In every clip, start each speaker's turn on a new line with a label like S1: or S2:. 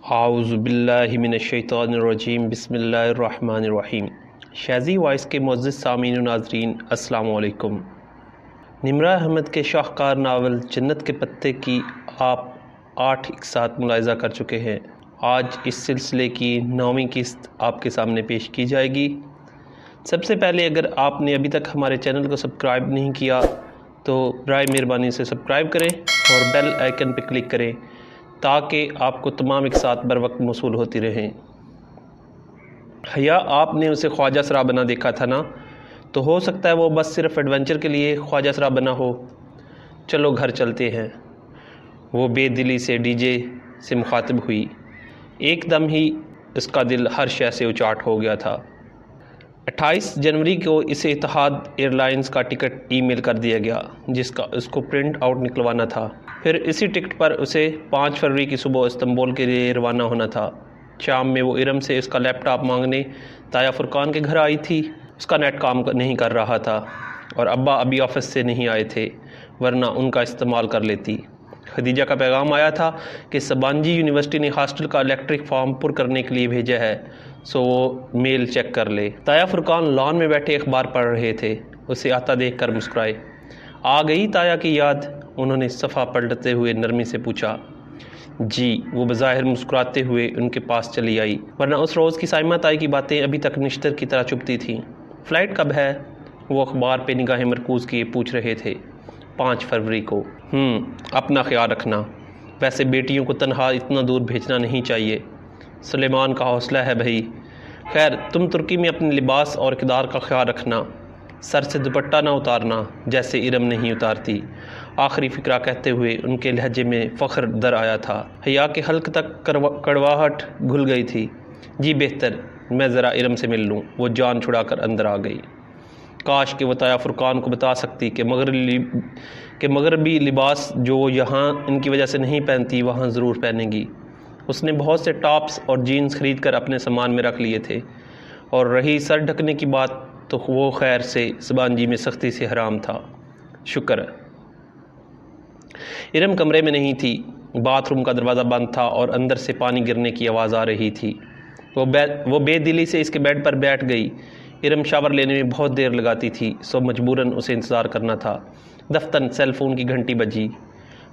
S1: اعوذ باللہ من الشیطان الرجیم بسم اللہ الرحمن الرحیم۔ شیزی وائس کے معزز سامعین و ناظرین السلام علیکم۔ نمرہ احمد کے شاہکار ناول جنت کے پتے کی آپ 8 ایک ساتھ ملاحظہ کر چکے ہیں۔ آج اس سلسلے کی 9ویں قسط آپ کے سامنے پیش کی جائے گی۔ سب سے پہلے اگر آپ نے ابھی تک ہمارے چینل کو سبسکرائب نہیں کیا تو برائے مہربانی سے سبسکرائب کریں اور بیل آئیکن پہ کلک کریں تاکہ آپ کو تمام ایک ساتھ بر وقت موصول ہوتی رہیں۔ حیا آپ نے اسے خواجہ سرا بنا دیکھا تھا نا، تو ہو سکتا ہے وہ بس صرف ایڈونچر کے لیے خواجہ سرا بنا ہو۔ چلو گھر چلتے ہیں۔ وہ بے دلی سے ڈی جے سے مخاطب ہوئی۔ ایک دم ہی اس کا دل ہر شے سے اچاٹ ہو گیا تھا۔ 28 جنوری کو اسے اتحاد ایئر لائنز کا ٹکٹ ای میل کر دیا گیا جس کا اس کو پرنٹ آؤٹ نکلوانا تھا۔ پھر اسی ٹکٹ پر اسے 5 فروری کی صبح استنبول کے لیے روانہ ہونا تھا۔ شام میں وہ ارم سے اس کا لیپ ٹاپ مانگنے تایا فرقان کے گھر آئی تھی۔ اس کا نیٹ کام نہیں کر رہا تھا اور ابا ابھی آفس سے نہیں آئے تھے ورنہ ان کا استعمال کر لیتی۔ خدیجہ کا پیغام آیا تھا کہ سبانجی یونیورسٹی نے ہاسٹل کا الیکٹرک فارم پر کرنے کے لیے بھیجا ہے، سو وہ میل چیک کر لے۔ تایا فرقان لان میں بیٹھے اخبار پڑھ رہے تھے۔ اسے آتا دیکھ کر مسکرائے۔ آ گئی تایا کی یاد؟ انہوں نے صفحہ پلٹتے ہوئے نرمی سے پوچھا۔ جی، وہ بظاہر مسکراتے ہوئے ان کے پاس چلی آئی، ورنہ اس روز کی سائمہ تائی کی باتیں ابھی تک نشتر کی طرح چپتی تھیں۔ فلائٹ کب ہے؟ وہ اخبار پہ نگاہیں مرکوز کیے پوچھ رہے تھے۔ 5 فروری کو۔ اپنا خیال رکھنا۔ ویسے بیٹیوں کو تنہا اتنا دور بھیجنا نہیں چاہیے۔ سلیمان کا حوصلہ ہے بھائی۔ خیر، تم ترکی میں اپنے لباس اور اقدار کا خیال رکھنا۔ سر سے دوپٹہ نہ اتارنا جیسے ارم نہیں اتارتی۔ آخری فقرہ کہتے ہوئے ان کے لہجے میں فخر در آیا تھا۔ حیا کے حلق تک کڑواہٹ گھل گئی تھی۔ جی بہتر، میں ذرا ارم سے مل لوں۔ وہ جان چھڑا کر اندر آ گئی۔ کاش کہ وہ تایا فرقان کو بتا سکتی کہ مغربی لباس جو وہ یہاں ان کی وجہ سے نہیں پہنتی وہاں ضرور پہنے گی۔ اس نے بہت سے ٹاپس اور جینز خرید کر اپنے سامان میں رکھ لیے تھے، اور رہی سر ڈھکنے کی بات تو وہ خیر سے سبانجی میں سختی سے حرام تھا۔ شکر۔ ارم کمرے میں نہیں تھی۔ باتھ روم کا دروازہ بند تھا اور اندر سے پانی گرنے کی آواز آ رہی تھی۔ وہ بے دلی سے اس کے بیڈ پر بیٹھ گئی۔ ارم شاور لینے میں بہت دیر لگاتی تھی، سو مجبوراً اسے انتظار کرنا تھا۔ دفتن سیل فون کی گھنٹی بجی۔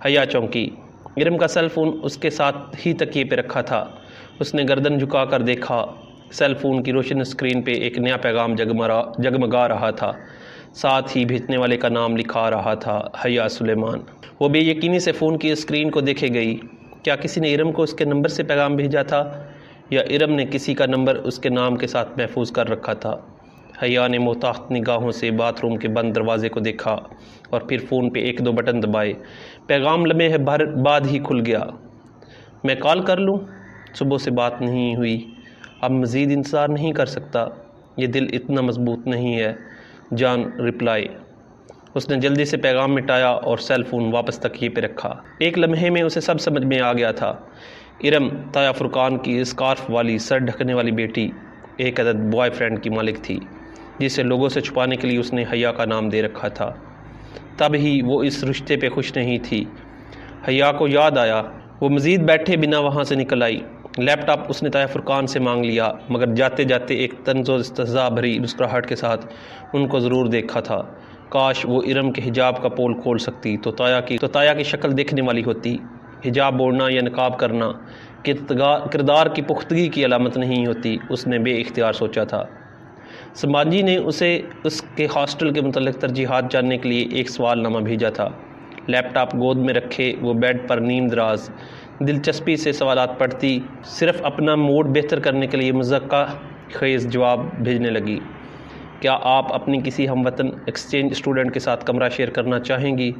S1: حیا چونکی۔ ارم کا سیل فون اس کے ساتھ ہی تکیے پہ رکھا تھا۔ اس نے گردن جھکا کر دیکھا۔ سیل فون کی روشن اسکرین پہ ایک نیا پیغام جگمگا رہا تھا، ساتھ ہی بھیجنے والے کا نام لکھا رہا تھا، حیا سلیمان۔ وہ بے یقینی سے فون کی اسکرین کو دیکھے گئی۔ کیا کسی نے ارم کو اس کے نمبر سے پیغام بھیجا تھا یا ارم نے کسی کا نمبر اس کے نام کے ساتھ محفوظ کر رکھا تھا؟ حیا نے محتاط نگاہوں سے باتھ روم کے بند دروازے کو دیکھا اور پھر فون پہ 1-2 بٹن دبائے۔ پیغام لمحے بھر بعد ہی کھل گیا۔ میں کال کر لوں؟ صبح سے بات نہیں ہوئی، اب مزید انتظار نہیں کر سکتا، یہ دل اتنا مضبوط نہیں ہے۔ جان رپلائی۔ اس نے جلدی سے پیغام مٹایا اور سیل فون واپس تکیے پہ رکھا۔ ایک لمحے میں اسے سب سمجھ میں آ گیا تھا۔ ارم تایا فرقان کی اسکارف والی سر ڈھکنے والی بیٹی ایک عدد بوائے فرینڈ کی مالک تھی جسے لوگوں سے چھپانے کے لیے اس نے حیا کا نام دے رکھا تھا۔ تب ہی وہ اس رشتے پہ خوش نہیں تھی۔ حیا کو یاد آیا۔ وہ مزید بیٹھے بنا وہاں سے نکل آئی۔ لیپ ٹاپ اس نے تایا فرقان سے مانگ لیا، مگر جاتے جاتے ایک طنز و استہزاء بھری مسکراہٹ کے ساتھ ان کو ضرور دیکھا تھا۔ کاش وہ ارم کے حجاب کا پول کھول سکتی تو تایا کی شکل دیکھنے والی ہوتی۔ حجاب اوڑھنا یا نقاب کرنا کردار کی پختگی کی علامت نہیں ہوتی، اس نے بے اختیار سوچا تھا۔ سبانجی نے اسے اس کے ہاسٹل کے متعلق ترجیحات جاننے کے لیے ایک سوال نامہ بھیجا تھا۔ لیپ ٹاپ گود میں رکھے وہ بیڈ پر نیم دراز دلچسپی سے سوالات پڑھتی، صرف اپنا موڈ بہتر کرنے کے لیے مذاقہ خیز جواب بھیجنے لگی۔ کیا آپ اپنی کسی ہم وطن ایکسچینج اسٹوڈنٹ کے ساتھ کمرہ شیئر کرنا چاہیں گی؟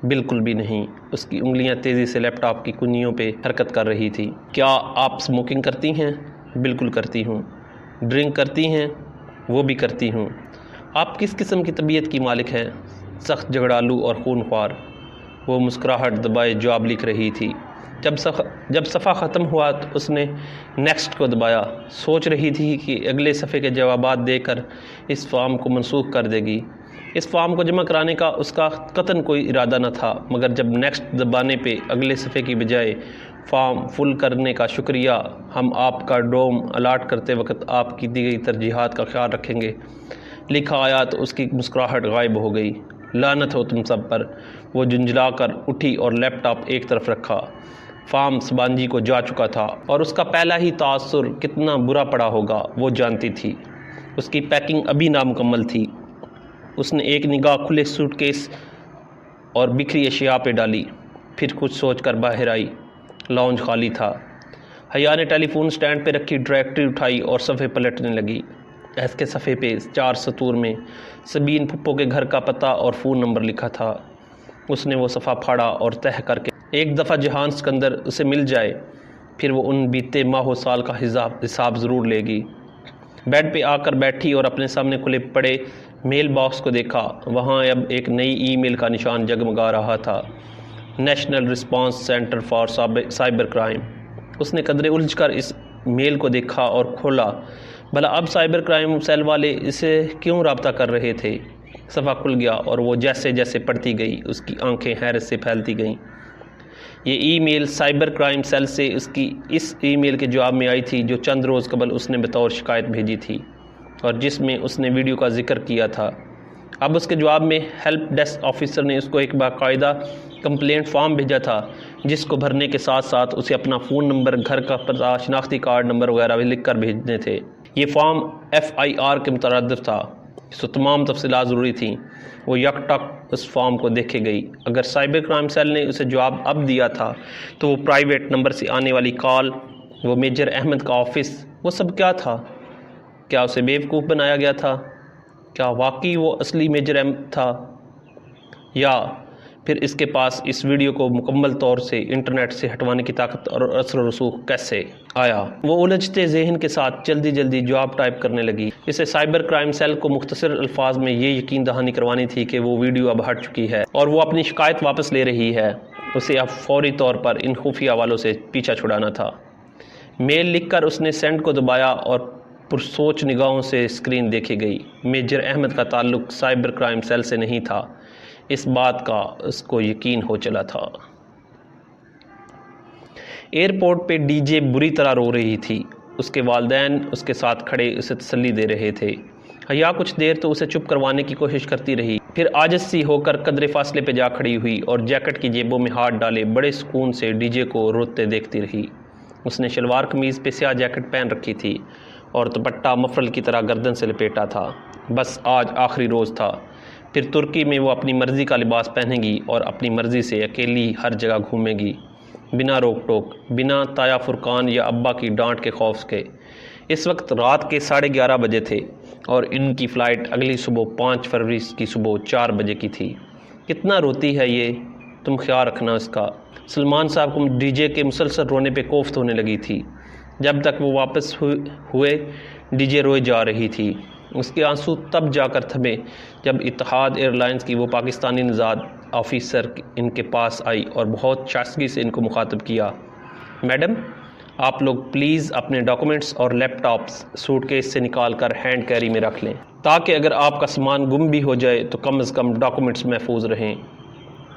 S1: بالکل بھی نہیں۔ اس کی انگلیاں تیزی سے لیپ ٹاپ کی کنیوں پہ حرکت کر رہی تھی۔ کیا آپ اسموکنگ کرتی ہیں؟ بالکل کرتی ہوں۔ ڈرنک کرتی ہیں؟ وہ بھی کرتی ہوں۔ آپ کس قسم کی طبیعت کی مالک ہیں؟ سخت جھگڑالو اور خون خوار۔ وہ مسکراہٹ دبائے جواب لکھ رہی تھی۔ جب صفحہ ختم ہوا تو اس نے نیکسٹ کو دبایا۔ سوچ رہی تھی کہ اگلے صفحے کے جوابات دے کر اس فارم کو منسوخ کر دے گی، اس فارم کو جمع کرانے کا اس کا قطعاً کوئی ارادہ نہ تھا، مگر جب نیکسٹ دبانے پہ اگلے صفحے کی بجائے فارم فل کرنے کا شکریہ، ہم آپ کا ڈوم الاٹ کرتے وقت آپ کی دی گئی ترجیحات کا خیال رکھیں گے لکھا آیا تو اس کی مسکراہٹ غائب ہو گئی۔ لعنت ہو تم سب پر، وہ جھنجھلا کر اٹھی اور لیپ ٹاپ ایک طرف رکھا۔ فارم سبانجی کو جا چکا تھا اور اس کا پہلا ہی تاثر کتنا برا پڑا ہوگا وہ جانتی تھی۔ اس کی پیکنگ ابھی نامکمل تھی۔ اس نے ایک نگاہ کھلے سوٹ کیس اور بکھری اشیاء پہ ڈالی، پھر کچھ سوچ کر باہر آئی۔ لاؤنج خالی تھا۔ حیا نے ٹیلی فون سٹینڈ پہ رکھی ڈائریکٹری اٹھائی اور صفحے پلٹنے لگی۔ اس کے صفحے پہ 4 سطور میں سبین پھپھو کے گھر کا پتہ اور فون نمبر لکھا تھا۔ اس نے وہ صفحہ پھاڑا اور تہہ کر کے ایک دفعہ جہان سکندر اسے مل جائے پھر وہ ان بیتے ماہ و سال کا حساب ضرور لے گی۔ بیڈ پہ آ کر بیٹھی اور اپنے سامنے کھلے پڑے میل باکس کو دیکھا۔ وہاں اب ایک نئی ای میل کا نشان جگمگا رہا تھا، national response centre for cyber crime. اس نے قدرے الجھ کر اس میل کو دیکھا اور کھولا۔ بھلا اب سائبر کرائم سیل والے اسے کیوں رابطہ کر رہے تھے؟ صفحہ کھل گیا اور وہ جیسے جیسے پڑھتی گئی اس کی آنکھیں حیرت سے پھیلتی گئیں۔ یہ ای میل سائبر کرائم سیل سے اس کی اس ای میل کے جواب میں آئی تھی جو چند روز قبل اس نے بطور شکایت بھیجی تھی اور جس میں اس نے ویڈیو کا ذکر کیا تھا۔ اب اس کے جواب میں ہیلپ ڈیسک آفیسر نے اس کو ایک باقاعدہ کمپلینٹ فارم بھیجا تھا جس کو بھرنے کے ساتھ ساتھ اسے اپنا فون نمبر، گھر کا پتہ، شناختی کارڈ نمبر وغیرہ بھی لکھ کر بھیجنے تھے۔ یہ فارم FIR کے مترادف تھا، اس کو تمام تفصیلات ضروری تھیں۔ وہ یک ٹک اس فارم کو دیکھے گئی۔ اگر سائبر کرائم سیل نے اسے جواب اب دیا تھا تو وہ پرائیویٹ نمبر سے آنے والی کال، وہ میجر احمد کا آفس، وہ سب کیا تھا؟ کیا اسے بیوقوف بنایا گیا تھا؟ کیا واقعی وہ اصلی میجر احمد تھا؟ یا پھر اس کے پاس اس ویڈیو کو مکمل طور سے انٹرنیٹ سے ہٹوانے کی طاقت اور اثر و رسوخ کیسے آیا؟ وہ الجھتے ذہن کے ساتھ جلدی جلدی جواب ٹائپ کرنے لگی۔ اسے سائبر کرائم سیل کو مختصر الفاظ میں یہ یقین دہانی کروانی تھی کہ وہ ویڈیو اب ہٹ چکی ہے اور وہ اپنی شکایت واپس لے رہی ہے۔ اسے اب فوری طور پر ان خفیہ حوالوں سے پیچھا چھڑانا تھا۔ میل لکھ کر اس نے سینڈ کو دبایا اور پرسوچ نگاہوں سے اسکرین دیکھی گئی۔ میجر احمد کا تعلق سائبر کرائم سیل سے نہیں تھا، اس بات کا اس کو یقین ہو چلا تھا۔ ایئرپورٹ پہ ڈی جے بری طرح رو رہی تھی۔ اس کے والدین اس کے ساتھ کھڑے اسے تسلی دے رہے تھے۔ حیا کچھ دیر تو اسے چپ کروانے کی کوشش کرتی رہی، پھر عاجز سی ہو کر قدرے فاصلے پہ جا کھڑی ہوئی اور جیکٹ کی جیبوں میں ہاتھ ڈالے بڑے سکون سے ڈی جے کو روتے دیکھتی رہی۔ اس نے شلوار قمیض پہ سیاہ جیکٹ پہن رکھی تھی اور دوپٹہ مفرل کی طرح گردن سے لپیٹا تھا۔ بس آج آخری روز تھا، پھر ترکی میں وہ اپنی مرضی کا لباس پہنے گی اور اپنی مرضی سے اکیلی ہر جگہ گھومے گی، بنا روک ٹوک، بنا تایا فرقان یا ابا کی ڈانٹ کے خوف کے۔ اس وقت رات کے 11:30 بجے تھے اور ان کی فلائٹ اگلی صبح 5 فروری کی صبح 4 بجے کی تھی۔ کتنا روتی ہے یہ، تم خیال رکھنا اس کا۔ سلمان صاحب کو ڈی جے کے مسلسل رونے پہ کوفت ہونے لگی تھی۔ جب تک وہ واپس ہوئے ڈی جے روئے جا رہی تھی۔ اس کے آنسو تب جا کر تھمے جب اتحاد ایئر لائنز کی وہ پاکستانی نژاد آفیسر ان کے پاس آئی اور بہت شائستگی سے ان کو مخاطب کیا۔ میڈم، آپ لوگ پلیز اپنے ڈاکومنٹس اور لیپ ٹاپس سوٹ کیس سے نکال کر ہینڈ کیری میں رکھ لیں تاکہ اگر آپ کا سامان گم بھی ہو جائے تو کم از کم ڈاکومنٹس محفوظ رہیں۔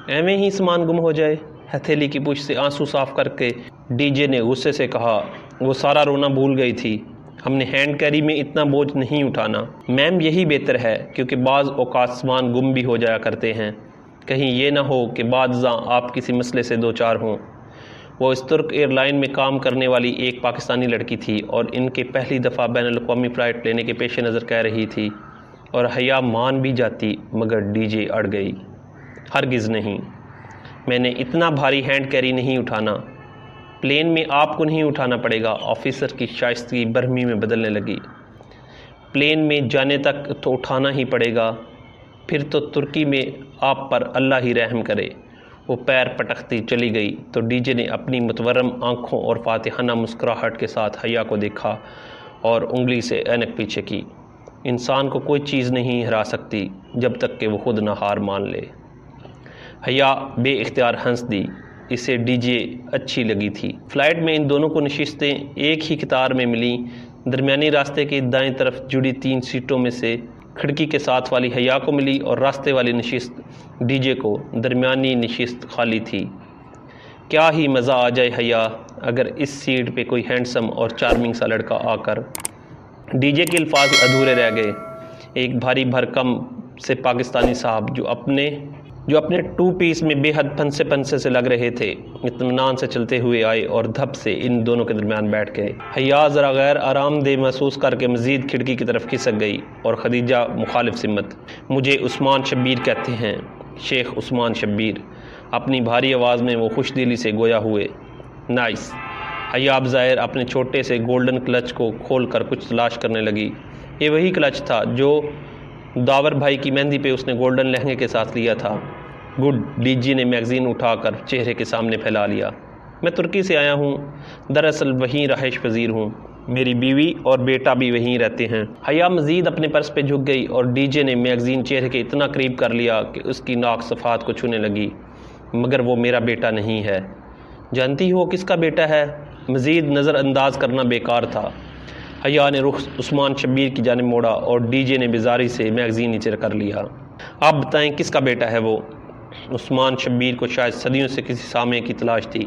S1: ایویں ہی سامان گم ہو جائے؟ ہتھیلی کی پوچھ سے آنسو صاف کر کے ڈی جے نے غصے سے کہا۔ وہ سارا رونا بھول گئی تھی۔ ہم نے ہینڈ کیری میں اتنا بوجھ نہیں اٹھانا میم، یہی بہتر ہے کیونکہ بعض اوقات سامان گم بھی ہو جایا کرتے ہیں، کہیں یہ نہ ہو کہ بعد ازاں آپ کسی مسئلے سے دوچار ہوں۔ وہ اس ترک ایئر لائن میں کام کرنے والی ایک پاکستانی لڑکی تھی اور ان کے پہلی دفعہ بین الاقوامی فلائٹ لینے کے پیش نظر کہہ رہی تھی، اور حیا مان بھی جاتی مگر ڈی جے اڑ گئی۔ ہرگز نہیں، میں نے اتنا بھاری ہینڈ کیری نہیں اٹھانا، پلین میں آپ کو نہیں اٹھانا پڑے گا۔ آفیسر کی شائستگی برہمی میں بدلنے لگی۔ پلین میں جانے تک تو اٹھانا ہی پڑے گا، پھر تو ترکی میں آپ پر اللہ ہی رحم کرے۔ وہ پیر پٹکتی چلی گئی تو ڈی جے نے اپنی متورم آنکھوں اور فاتحانہ مسکراہٹ کے ساتھ حیا کو دیکھا اور انگلی سے اینک پیچھے کی۔ انسان کو کوئی چیز نہیں ہرا سکتی جب تک کہ وہ خود نہ ہار مان لے۔ حیا بے اختیار ہنس دی، اسے ڈی جے اچھی لگی تھی۔ فلائٹ میں ان دونوں کو نشستیں ایک ہی قطار میں ملیں۔ درمیانی راستے کے دائیں طرف جڑی 3 سیٹوں میں سے کھڑکی کے ساتھ والی حیا کو ملی اور راستے والی نشست ڈی جے کو، درمیانی نشست خالی تھی۔ کیا ہی مزہ آ جائے حیا اگر اس سیٹ پہ کوئی ہینڈسم اور چارمنگ سا لڑکا آ کر۔ ڈی جے کے الفاظ ادھورے رہ گئے۔ ایک بھاری بھرکم سے پاکستانی صاحب جو اپنے ٹو پیس میں بے حد پھنسے سے لگ رہے تھے، اطمینان سے چلتے ہوئے آئے اور دھپ سے ان دونوں کے درمیان بیٹھ گئے۔ حیا ذرا غیر آرام دہ محسوس کر کے مزید کھڑکی کی طرف کھسک گئی اور خدیجہ مخالف سمت۔ مجھے عثمان شبیر کہتے ہیں، شیخ عثمان شبیر۔ اپنی بھاری آواز میں وہ خوش دلی سے گویا ہوئے۔ نائس۔ حیا اب ظاہر اپنے چھوٹے سے گولڈن کلچ کو کھول کر کچھ تلاش کرنے لگی۔ یہ وہی کلچ تھا جو داور بھائی کی مہندی پہ اس نے گولڈن لہنگے کے ساتھ لیا تھا۔ گڈ، ڈی جی نے میگزین اٹھا کر چہرے کے سامنے پھیلا لیا۔ میں ترکی سے آیا ہوں، دراصل وہیں رہائش پذیر ہوں، میری بیوی اور بیٹا بھی وہیں رہتے ہیں۔ حیا مزید اپنے پرس پہ جھک گئی اور ڈی جے نے میگزین چہرے کے اتنا قریب کر لیا کہ اس کی ناک صفحات کو چھونے لگی۔ مگر وہ میرا بیٹا نہیں ہے۔ جانتی ہو کس کا بیٹا ہے؟ مزید نظر انداز کرنا بیکار تھا۔ حیا نے رخ عثمان شبیر کی جانب موڑا اور ڈی جے نے بیزاری سے میگزین نیچے کر لیا۔ آپ بتائیں کس کا بیٹا ہے وہ؟ عثمان شبیر کو شاید صدیوں سے کسی سامع کی تلاش تھی۔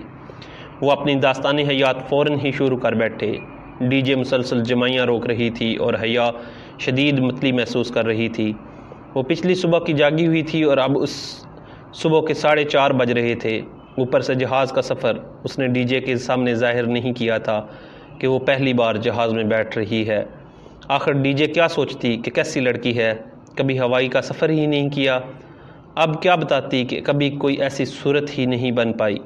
S1: وہ اپنی داستانی حیات فوراً ہی شروع کر بیٹھے۔ ڈی جے مسلسل جمائیاں روک رہی تھی اور حیا شدید متلی محسوس کر رہی تھی۔ وہ پچھلی صبح کی جاگی ہوئی تھی اور اب اس صبح کے 4:30 بج رہے تھے۔ اوپر سے جہاز کا سفر اس نے ڈی جے کے سامنے ظاہر نہیں کیا تھا کہ وہ پہلی بار جہاز میں بیٹھ رہی ہے۔ آخر ڈی جے کیا سوچتی کہ کیسی لڑکی ہے، کبھی ہوائی کا سفر ہی نہیں کیا۔ اب کیا بتاتی کہ کبھی کوئی ایسی صورت ہی نہیں بن پائی۔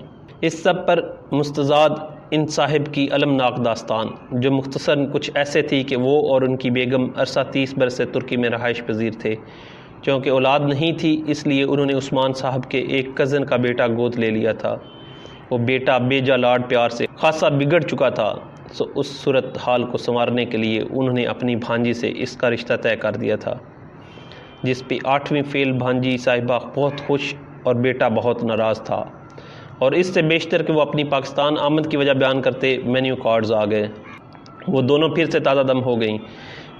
S1: اس سب پر مستزاد ان صاحب کی المناک داستان، جو مختصراً کچھ ایسے تھی کہ وہ اور ان کی بیگم عرصہ 30 برس سے ترکی میں رہائش پذیر تھے۔ چونکہ اولاد نہیں تھی اس لیے انہوں نے عثمان صاحب کے ایک کزن کا بیٹا گود لے لیا تھا۔ وہ بیٹا بیجا لاڈ پیار سے خاصا بگڑ چکا تھا، سو اس صورت حال کو سنوارنے کے لیے انہوں نے اپنی بھانجی سے اس کا رشتہ طے کر دیا تھا، جس پہ 8ویں فیل بھانجی صاحبہ بہت خوش اور بیٹا بہت ناراض تھا، اور اس سے بیشتر کہ وہ اپنی پاکستان آمد کی وجہ بیان کرتے مینیو کارڈز آ گئے۔ وہ دونوں پھر سے تازہ دم ہو گئیں۔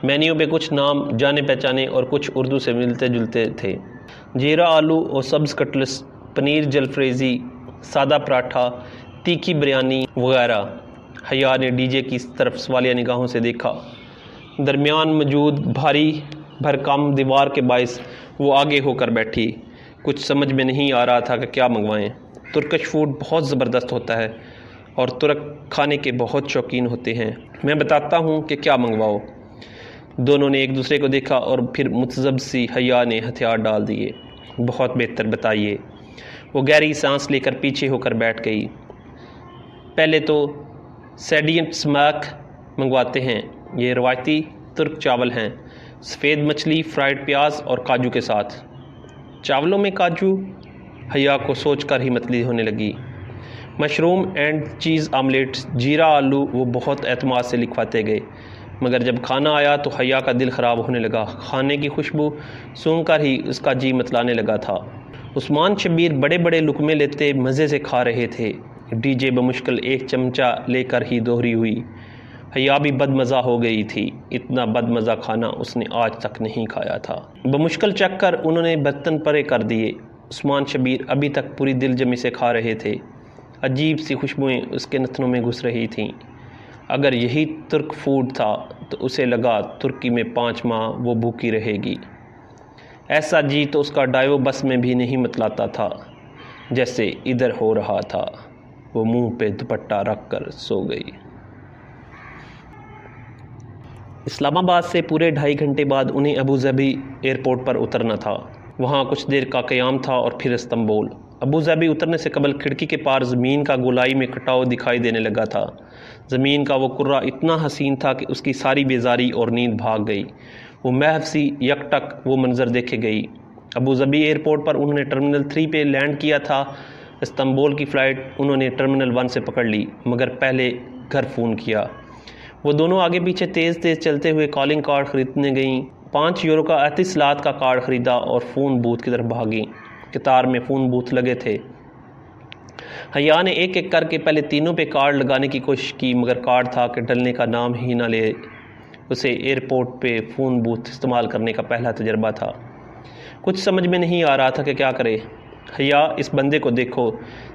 S1: مینیو پہ کچھ نام جانے پہچانے اور کچھ اردو سے ملتے جلتے تھے۔ جیرا آلو اور سبز کٹلس، پنیر جلفریزی، سادہ پراٹھا، تیکھی بریانی وغیرہ۔ حیا نے ڈی جے کی طرف سوالیہ نگاہوں سے دیکھا۔ درمیان موجود بھاری بھرکم دیوار کے باعث وہ آگے ہو کر بیٹھی۔ کچھ سمجھ میں نہیں آ رہا تھا کہ کیا منگوائیں۔ ترکش فوڈ بہت زبردست ہوتا ہے اور ترک کھانے کے بہت شوقین ہوتے ہیں۔ میں بتاتا ہوں کہ کیا منگواؤ۔ دونوں نے ایک دوسرے کو دیکھا اور پھر متذبذب سی حیا نے ہتھیار ڈال دیے۔ بہت بہتر، بتائیے۔ وہ گہری سانس لے کر پیچھے ہو کر بیٹھ گئی۔ پہلے تو سیڈینٹ سمیک منگواتے ہیں، یہ روایتی ترک چاول ہیں، سفید مچھلی، فرائیڈ پیاز اور کاجو کے ساتھ۔ چاولوں میں کاجو؟ حیا کو سوچ کر ہی متلی ہونے لگی۔ مشروم اینڈ چیز آملیٹ، جیرا آلو، وہ بہت اعتماد سے لکھواتے گئے، مگر جب کھانا آیا تو حیا کا دل خراب ہونے لگا۔ کھانے کی خوشبو سونگھ کر ہی اس کا جی متلانے لگا تھا۔ عثمان شبیر بڑے بڑے لقمے لیتے مزے سے کھا رہے تھے۔ ڈی جے بمشکل ایک چمچہ لے کر ہی دوہری ہوئی۔ حیا بھی بد مزہ ہو گئی تھی، اتنا بد مزہ کھانا اس نے آج تک نہیں کھایا تھا۔ بمشکل چکھ کر انہوں نے برتن پرے کر دیے۔ عثمان شبیر ابھی تک پوری دل جمی سے کھا رہے تھے۔ عجیب سی خوشبوئیں اس کے نتنوں میں گھس رہی تھیں۔ اگر یہی ترک فوڈ تھا تو اسے لگا ترکی میں 5 ماہ وہ بھوکی رہے گی۔ ایسا جی تو اس کا ڈائیو بس میں بھی نہیں متلاتا تھا جیسے ادھر ہو رہا تھا۔ وہ منہ پہ دوپٹہ رکھ کر سو گئی۔ اسلام آباد سے پورے 2.5 گھنٹے بعد انہیں ابوظہبی ایئرپورٹ پر اترنا تھا۔ وہاں کچھ دیر کا قیام تھا اور پھر استنبول۔ ابوظہبی اترنے سے قبل کھڑکی کے پار زمین کا گولائی میں کٹاؤ دکھائی دینے لگا تھا۔ زمین کا وہ کرہ اتنا حسین تھا کہ اس کی ساری بیزاری اور نیند بھاگ گئی۔ وہ محو سی یکٹک وہ منظر دیکھے گئی۔ ابوظہبی ایئرپورٹ پر انہوں نے ٹرمینل 3 پہ لینڈ کیا تھا۔ استنبول کی فلائٹ انہوں نے ٹرمینل 1 سے پکڑ لی، مگر پہلے گھر فون کیا۔ وہ دونوں آگے پیچھے تیز تیز چلتے ہوئے کالنگ کارڈ خریدنے گئیں۔ 5 یورو کا اتصالات کا کارڈ خریدا اور فون بوتھ کی طرف بھاگیں۔ قطار میں فون بوتھ لگے تھے۔ حیا نے ایک ایک کر کے پہلے تینوں پہ کارڈ لگانے کی کوشش کی، مگر کارڈ تھا کہ ڈلنے کا نام ہی نہ لے۔ اسے ایئرپورٹ پہ فون بوتھ استعمال کرنے کا پہلا تجربہ تھا۔ کچھ سمجھ میں نہیں آ رہا تھا کہ کیا کرے۔ حیا، اس بندے کو دیکھو،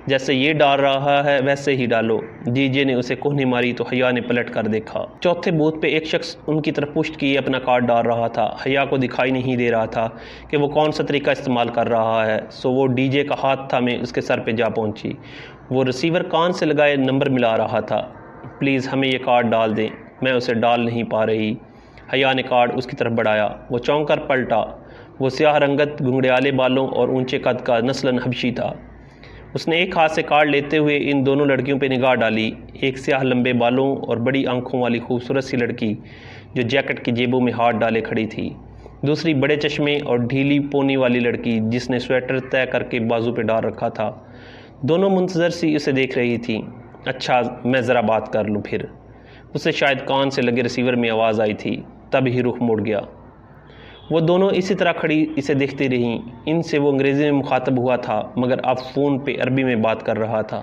S1: جیسے یہ ڈال رہا ہے ویسے ہی ڈالو۔ ڈی جے نے اسے کوہنی ماری تو حیا نے پلٹ کر دیکھا۔ چوتھے بوتھ پہ ایک شخص ان کی طرف پشت کیے اپنا کارڈ ڈال رہا تھا۔ حیا کو دکھائی نہیں دے رہا تھا کہ وہ کون سا طریقہ استعمال کر رہا ہے، سو وہ ڈی جے کا ہاتھ تھامے اس کے سر پہ جا پہنچی۔ وہ ریسیور کان سے لگائے نمبر ملا رہا تھا۔ پلیز ہمیں یہ کارڈ ڈال دیں، میں اسے ڈال نہیں پا رہی۔ حیا نے کارڈ اس کی طرف بڑھایا۔ وہ چونک کر پلٹا۔ وہ سیاہ رنگت، گھنگھریالے بالوں اور اونچے قد کا نسلاً حبشی تھا۔ اس نے ایک ہاتھ سے کارڈ لیتے ہوئے ان دونوں لڑکیوں پہ نگاہ ڈالی۔ ایک سیاہ لمبے بالوں اور بڑی آنکھوں والی خوبصورت سی لڑکی جو جیکٹ کی جیبوں میں ہاتھ ڈالے کھڑی تھی۔ دوسری بڑے چشمے اور ڈھیلی پونی والی لڑکی جس نے سویٹر طے کر کے بازو پہ ڈال رکھا تھا۔ دونوں منتظر سی اسے دیکھ رہی تھیں۔ اچھا، میں ذرا بات کر لوں پھر۔ اسے شاید کان سے لگے ریسیور میں آواز آئی تھی، تب ہی رخ موڑ گیا۔ وہ دونوں اسی طرح کھڑی اسے دیکھتی رہیں۔ ان سے وہ انگریزی میں مخاطب ہوا تھا مگر اب فون پہ عربی میں بات کر رہا تھا۔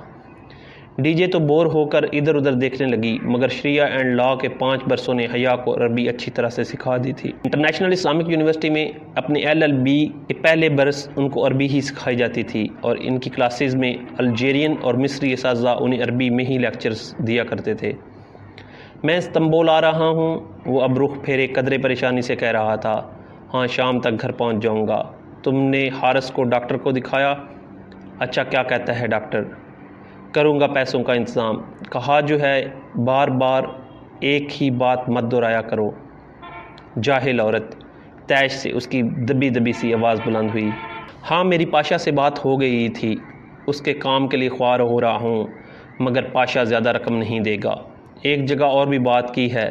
S1: ڈی جے تو بور ہو کر ادھر ادھر دیکھنے لگی مگر شریعہ اینڈ لا کے 5 برسوں نے حیا کو عربی اچھی طرح سے سکھا دی تھی۔ انٹرنیشنل اسلامک یونیورسٹی میں اپنے LLB کے پہلے برس ان کو عربی ہی سکھائی جاتی تھی اور ان کی کلاسز میں الجیرین اور مصری اساتذہ انہیں عربی میں ہی لیکچرز دیا کرتے تھے۔ میں استنبول آ رہا ہوں، وہ اب رخ پھیرے قدرے پریشانی سے کہہ رہا تھا۔ ہاں، شام تک گھر پہنچ جاؤں گا۔ تم نے حارث کو ڈاکٹر کو دکھایا؟ اچھا، کیا کہتا ہے ڈاکٹر؟ کروں گا پیسوں کا انتظام۔ کہا جو ہے، بار بار ایک ہی بات مت دہرایا کرو۔ جاہل عورت، تیش سے اس کی دبی دبی سی آواز بلند ہوئی۔ ہاں، میری پاشا سے بات ہو گئی تھی، اس کے کام کے لیے خوار ہو رہا ہوں مگر پاشا زیادہ رقم نہیں دے گا۔ ایک جگہ اور بھی بات کی ہے۔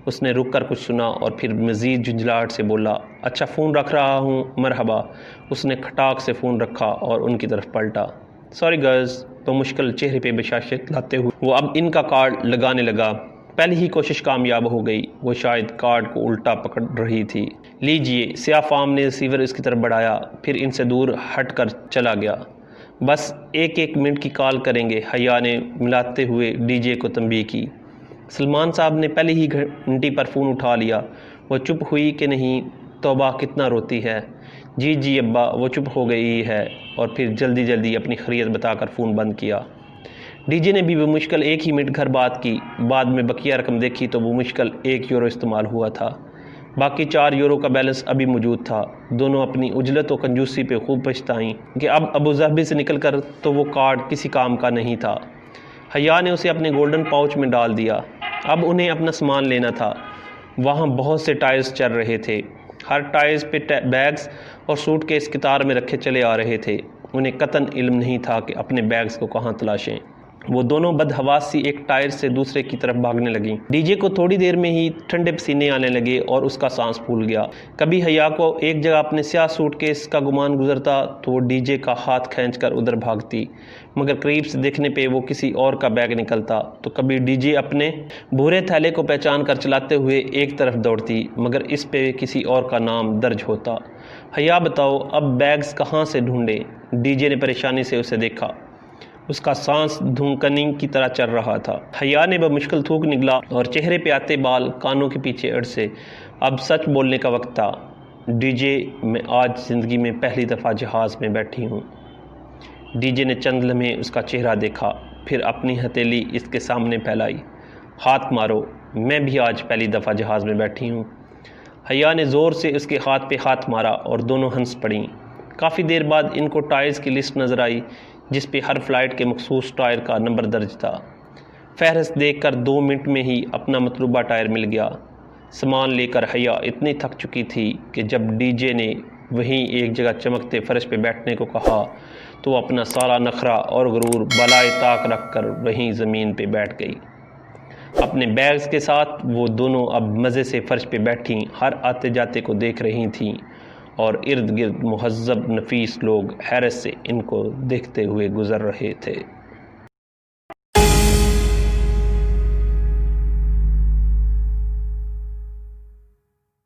S1: اس نے رک کر کچھ سنا اور پھر مزید جھنجھلاہٹ سے بولا، اچھا فون رکھ رہا ہوں، مرحبا۔ اس نے کھٹاک سے فون رکھا اور ان کی طرف پلٹا۔ سوری گرلز، تو مشکل چہرے پہ بشاشت لاتے ہوئے وہ اب ان کا کارڈ لگانے لگا۔ پہلی ہی کوشش کامیاب ہو گئی۔ وہ شاید کارڈ کو الٹا پکڑ رہی تھی۔ لیجئے، سیاہ فام نے ریسیور اس کی طرف بڑھایا، پھر ان سے دور ہٹ کر چلا گیا۔ بس 1 منٹ کی کال کریں گے، حیا نے ملاتے ہوئے ڈی جے کو تنبیہ کی۔ سلمان صاحب نے پہلی ہی گھنٹی پر فون اٹھا لیا۔ وہ چپ ہوئی کہ نہیں؟ توبہ کتنا روتی ہے۔ جی ابا، وہ چپ ہو گئی ہے اور پھر جلدی جلدی اپنی خیریت بتا کر فون بند کیا۔ ڈی جے نے بھی بمشکل 1 ہی منٹ گھر بات کی۔ بعد میں بقیہ رقم دیکھی تو بمشکل 1 یورو استعمال ہوا تھا۔ باقی 4 یورو کا بیلنس ابھی موجود تھا۔ دونوں اپنی عجلت و کنجوسی پہ خوب پچھتائیں کہ اب ابوظہبی سے نکل کر تو وہ کارڈ کسی کام کا نہیں تھا۔ حیا نے اسے اپنے گولڈن پاؤچ میں ڈال دیا۔ اب انہیں اپنا سامان لینا تھا۔ وہاں بہت سے ٹائرز چل رہے تھے۔ ہر ٹائرز پہ بیگز اور سوٹ کیس قطار میں رکھے چلے آ رہے تھے۔ انہیں قطعاً علم نہیں تھا کہ اپنے بیگز کو کہاں تلاشیں۔ وہ دونوں بدحواس سی ایک ٹائر سے دوسرے کی طرف بھاگنے لگیں۔ ڈی جے کو تھوڑی دیر میں ہی ٹھنڈے پسینے آنے لگے اور اس کا سانس پھول گیا۔ کبھی حیا کو ایک جگہ اپنے سیاہ سوٹ کیس کا گمان گزرتا تو وہ ڈی جے کا ہاتھ کھینچ کر ادھر بھاگتی، مگر قریب سے دیکھنے پہ وہ کسی اور کا بیگ نکلتا تو کبھی ڈی جے اپنے بھورے تھیلے کو پہچان کر چلاتے ہوئے ایک طرف دوڑتی مگر اس پہ کسی اور کا نام درج ہوتا۔ حیا بتاؤ، اب بیگز کہاں سے ڈھونڈیں؟ ڈی جے نے پریشانی سے اسے دیکھا۔ اس کا سانس دھنکنی کی طرح چل رہا تھا۔ حیا نے بمشکل تھوک نگلا اور چہرے پہ آتے بال کانوں کے پیچھے اڑسے۔ اب سچ بولنے کا وقت تھا۔ ڈی جے، میں آج زندگی میں پہلی دفعہ جہاز میں بیٹھی ہوں۔ ڈی جے نے چند لمحے اس کا چہرہ دیکھا، پھر اپنی ہتھیلی اس کے سامنے پھیلائی۔ ہاتھ مارو، میں بھی آج پہلی دفعہ جہاز میں بیٹھی ہوں۔ حیا نے زور سے اس کے ہاتھ پہ ہاتھ مارا اور دونوں ہنس پڑیں۔ کافی دیر بعد ان کو ٹائرز کی لسٹ نظر آئی جس پہ ہر فلائٹ کے مخصوص ٹائر کا نمبر درج تھا۔ فہرست دیکھ کر 2 منٹ میں ہی اپنا مطلوبہ ٹائر مل گیا۔ سامان لے کر حیا اتنی تھک چکی تھی کہ جب ڈی جے نے وہیں ایک جگہ چمکتے فرش پہ بیٹھنے کو کہا تو وہ اپنا سارا نخرہ اور غرور بالائے طاق رکھ کر وہیں زمین پہ بیٹھ گئی۔ اپنے بیگز کے ساتھ وہ دونوں اب مزے سے فرش پہ بیٹھیں، ہر آتے جاتے کو دیکھ رہی تھیں اور ارد گرد مہذب نفیس لوگ حیرت سے ان کو دیکھتے ہوئے گزر رہے تھے۔